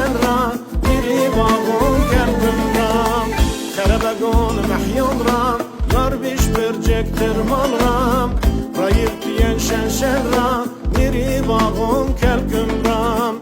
شن را میری باغون کردم رام خربگون محیون رام یار بیش برجکتر مال رام رایب تین شن را میری باغون کردم رام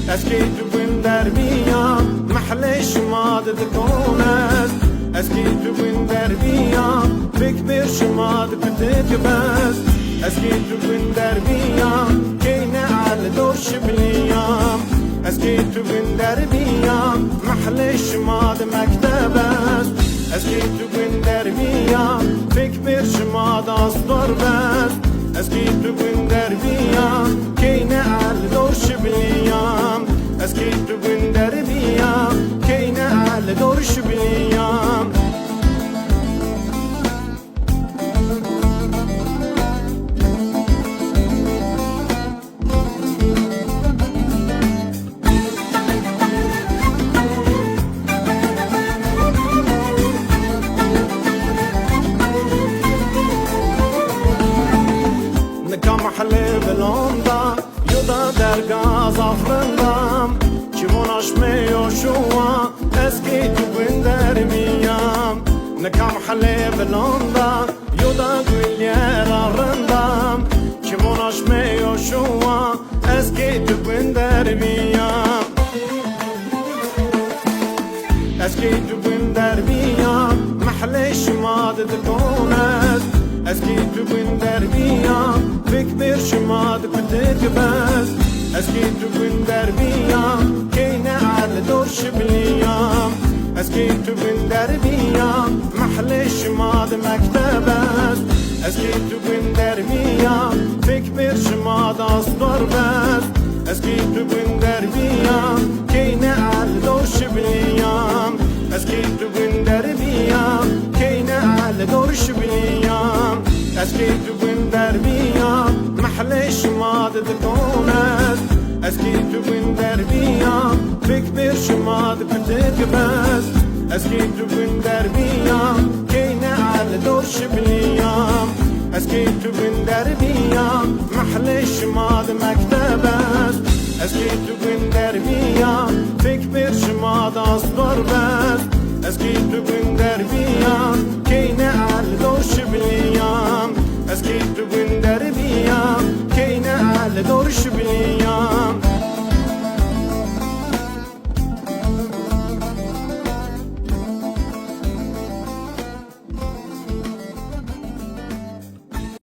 اسکی تو بین در بیام محلش ماد دکونست اسکی تو بین در بیام فکر بر شماد کتک بست اسکی تو بین در بیام کینه عال دورش بلیام اسکی تو بین در بیام محلش ماد مکتب است اسکی تو بین در بیام فکر بر شماد آستار بست اسکی تو بین در بیام کینه عال دورش بلیام اسکی تو بین در بیام کینه عال دورش بلیام نکام حلی بلوندا یودا درگاز آفرندم چیموناش میوشوا اسکی تو بین در بیام نکام حلی بلوندا یودا گویلیر آفرندم چیموناش میوشوا اسکی تو بین در بیام اسکی تو بین در بیام محلش ماد دکونست اسکی تو بین در بیام فکر بر شماد کتک بست اسکی تو بین در بیام کینه عال دورش بلیام اسکی تو بین در بیام محل شماد مکتب است اسکی تو بین در بیام فکر بر شماد آستار بست اسکی تو بین در بیام کینه عال دورش بلیام اسکی تو بین در بیام کینه عال دورش بلیام اسکی تو بین در بیام محل شماد دکونست اسکی تو بین در بیام فکر بر شماد کتک بست اسکی تو بین در بیام کینه عال دورش بلیام اسکی تو بین در بیام محل شماد مکتب است اسکی تو بین در بیام فکر بر شماد آستار بست اسکی تو بین در بیام کینه عال دورش بلیام اسکی تو بین در بیام کینه عال دورش بلیام